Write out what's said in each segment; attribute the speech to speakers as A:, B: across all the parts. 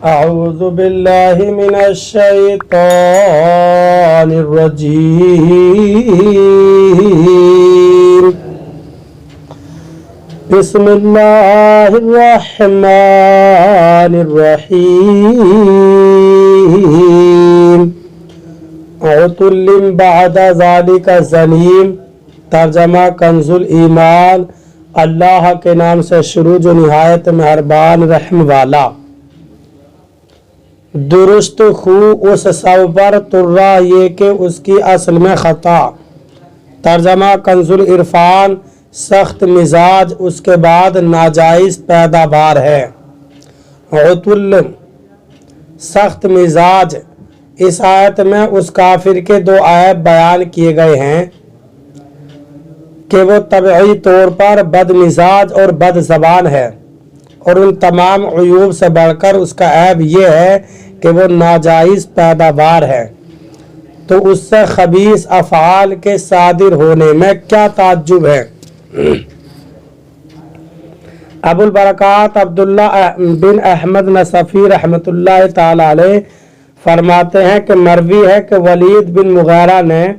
A: أعوذ بالله من الشيطان الرجيم بسم الله الرحمن الرحيم عتل بعد ذلك زنیم ترجمہ کنزُ الایمان اللہ کے نام سے شروع جو نہایت مہربان رحم والا درست خو اس سو پر ترا یہ کہ اس کی اصل میں خطا ترجمہ کنزُ العرفان سخت مزاج اس کے بعد ناجائز پیداوار ہے عتل سخت مزاج اس آیت میں اس کافر کے دو عیب بیان کیے گئے ہیں کہ وہ طبعی طور پر بد مزاج اور بد زبان ہے اور ان تمام عیوب سے بڑھ کر اس کا عیب یہ ہے کہ وہ ناجائز پیداوار ہے تو اس سے خبیث افعال کے صادر ہونے میں کیا تعجب ہے ابو البرکات عبداللہ بن احمد نصفی رحمۃ اللہ تعالی علیہ فرماتے ہیں کہ مروی ہے کہ ولید بن مغیرہ نے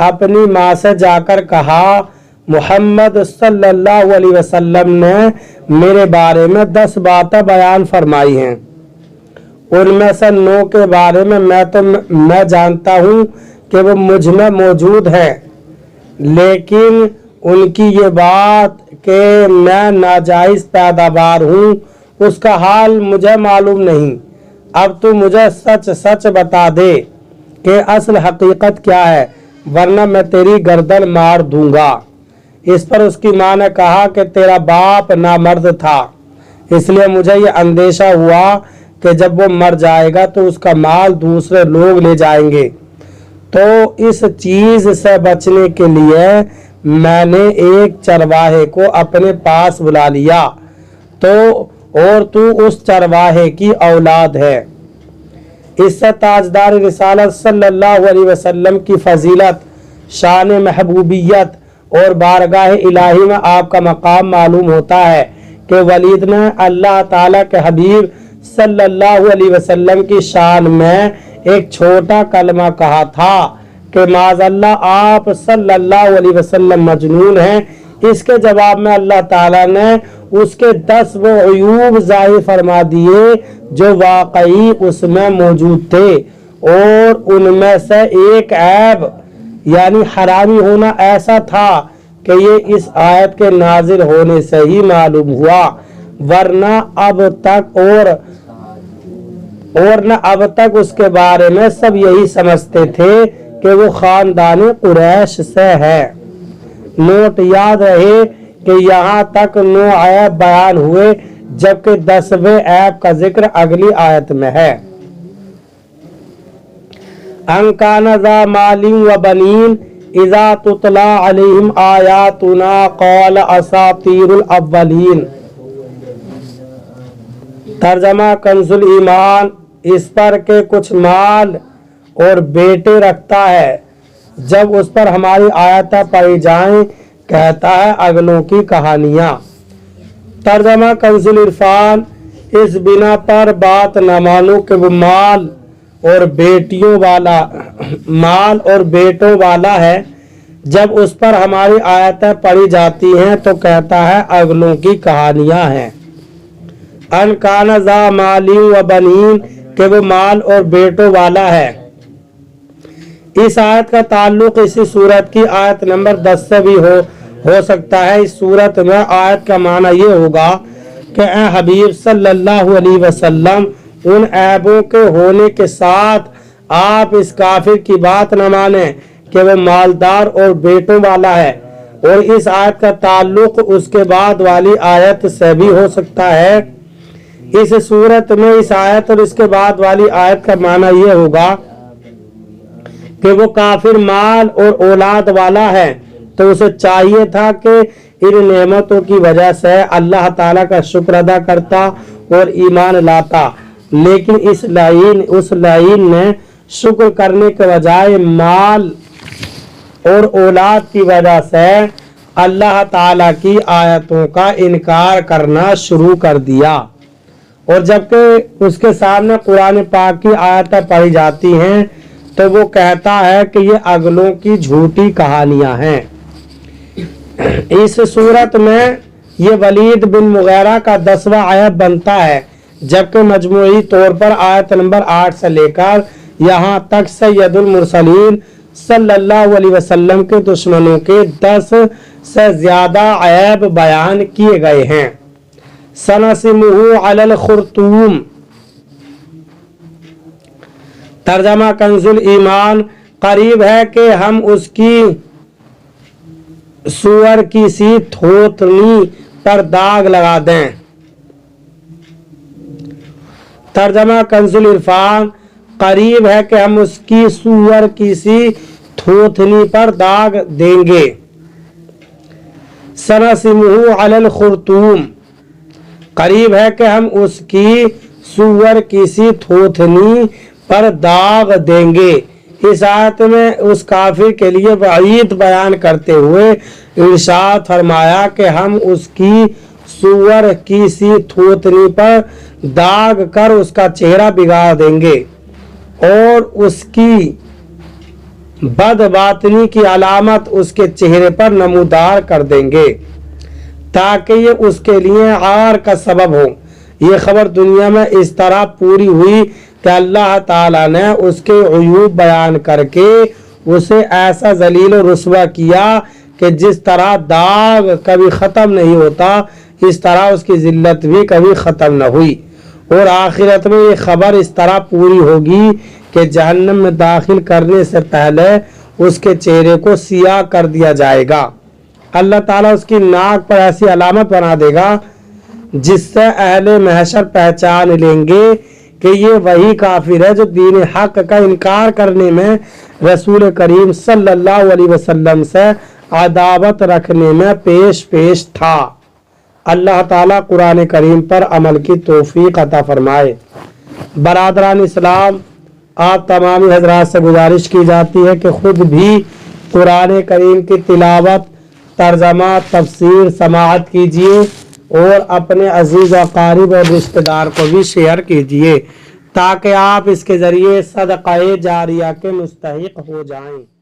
A: اپنی ماں سے جا کر کہا محمد صلی اللہ علیہ وسلم نے میرے بارے میں 10 باتیں بیان فرمائی ہیں ان میں سے 9 کے بارے میں میں جانتا ہوں کہ وہ مجھ میں موجود ہے لیکن ان کی یہ بات کہ میں ناجائز پیداوار ہوں اس کا حال مجھے معلوم نہیں اب تو مجھے سچ سچ بتا دے کہ اصل حقیقت کیا ہے ورنہ میں تیری گردن مار دوں گا اس پر اس کی ماں نے کہا کہ تیرا باپ نامرد تھا اس لیے مجھے یہ اندیشہ ہوا کہ جب وہ مر جائے گا تو اس کا مال دوسرے لوگ لے جائیں گے تو اس چیز سے بچنے کے لیے میں نے ایک چرواہے کو اپنے پاس بلا لیا تو اس چرواہے کی اولاد ہے اس سے تاجدار رسالت صلی اللہ علیہ وسلم کی فضیلت شان محبوبیت اور بارگاہ الہی میں آپ کا مقام معلوم ہوتا ہے کہ ولید نے اللہ تعالیٰ کے حبیب صلی اللہ علیہ وسلم کی شان میں ایک چھوٹا کلمہ کہا تھا کہ معاذ اللہ آپ صلی اللہ علیہ وسلم مجنون ہیں اس کے جواب میں اللہ تعالیٰ نے اس کے 10 وہ عیوب ظاہر فرما دیے جو واقعی اس میں موجود تھے اور ان میں سے ایک عیب یعنی حرامی ہونا ایسا تھا کہ یہ اس آیت کے نازل ہونے سے ہی معلوم ہوا ورنہ اب تک اس کے بارے میں سب یہی سمجھتے تھے کہ وہ خاندان قریش سے ہے نوٹ یاد رہے کہ یہاں تک 9 عیب بیان ہوئے جبکہ 10ویں عیب کا ذکر اگلی آیت میں ہے ان کان ذا مال و بنین اذا تتلی علیہم آیاتنا قال اساطیر الاولین ترجمہ کنزُ الایمان اس پر کہ کچھ مال اور بیٹے رکھتا ہے جب اس پر ہماری آیتیں پڑھی جائیں کہتا ہے اگلوں کی کہانیاں ترجمہ کنزُ العرفان اس بنا پر بات نہ مانو کہ وہ مال اور بیٹوں والا ہے جب اس پر ہماری آیتیں پڑھی جاتی ہیں تو کہتا ہے اگلوں کی کہانیاں ہیں ان کان ذا مال و بنین کہ وہ مال اور بیٹوں والا ہے اس آیت کا تعلق اسی صورت کی آیت نمبر 10 سے بھی ہو سکتا ہے اس صورت میں آیت کا معنی یہ ہوگا کہ اے حبیب صلی اللہ علیہ وسلم ان عیبوں کے ہونے کے ساتھ آپ اس کافر کی بات نہ مانیں کہ وہ مالدار اور بیٹوں والا ہے اور اس آیت کا تعلق اس کے بعد والی آیت سے بھی ہو سکتا ہے اس صورت میں اس آیت اور اس کے بعد والی آیت کا معنی یہ ہوگا کہ وہ کافر مال اور اولاد والا ہے تو اسے چاہیے تھا کہ ان نعمتوں کی وجہ سے اللہ تعالیٰ کا شکر ادا کرتا اور ایمان لاتا لیکن اس لعین نے شکر کرنے کے بجائے مال اور اولاد کی وجہ سے اللہ تعالیٰ کی آیتوں کا انکار کرنا شروع کر دیا اور جبکہ اس کے سامنے قرآن پاک کی آیتیں پڑھی جاتی ہیں تو وہ کہتا ہے کہ یہ اگلوں کی جھوٹی کہانیاں ہیں۔ اس صورت میں یہ ولید بن مغیرہ کا 10واں عیب بنتا ہے، جبکہ مجموعی طور پر آیت نمبر 8 سے لے کر یہاں تک سید المرسلین صلی اللہ علیہ وسلم کے دشمنوں کے 10 سے زیادہ عیب بیان کیے گئے ہیں۔ سنسمہ علی الخرطوم، ترجمہ کنز ایمان، قریب ہے کہ ہم اس کی سور کی سی تھوتنی پر داغ لگا دیں۔ ترجمہ کنز العرفان، قریب ہے کہ ہم اس کی سور کی سی تھوتنی پر داغ دیں گے۔ سنسمہ علی الخرطوم، قریب ہے کہ ہم اس کی سور کی سی تھوتنی پر داغ دیں گے۔ اس آیت میں اس کافر کے لیے وعید بیان کرتے ہوئے ارشاد فرمایا کہ ہم اس کی سور کی سی تھوتنی پر داغ کر اس کا چہرہ بگاڑ دیں گے اور اس کی بد باطنی کی علامت اس کے چہرے پر نمودار کر دیں گے تاکہ یہ اس کے لیے عار کا سبب ہو۔ یہ خبر دنیا میں اس طرح پوری ہوئی کہ اللہ تعالیٰ نے اس کے عیوب بیان کر کے اسے ایسا ذلیل و رسوا کیا کہ جس طرح داغ کبھی ختم نہیں ہوتا اس طرح اس کی ذلت بھی کبھی ختم نہ ہوئی، اور آخرت میں یہ خبر اس طرح پوری ہوگی کہ جہنم میں داخل کرنے سے پہلے اس کے چہرے کو سیاہ کر دیا جائے گا۔ اللہ تعالیٰ اس کی ناک پر ایسی علامت بنا دے گا جس سے اہل محشر پہچان لیں گے کہ یہ وہی کافر ہے جو دین حق کا انکار کرنے میں رسول کریم صلی اللہ علیہ وسلم سے عداوت رکھنے میں پیش تھا۔ اللہ تعالیٰ قرآن کریم پر عمل کی توفیق عطا فرمائے۔ برادران اسلام، آپ تمامی حضرات سے گزارش کی جاتی ہے کہ خود بھی قرآن کریم کی تلاوت، ترجمہ، تفسیر سماعت کیجیے اور اپنے عزیز و اقارب اور رشتہ دار کو بھی شیئر کیجیے تاکہ آپ اس کے ذریعے صدقہ جاریہ کے مستحق ہو جائیں۔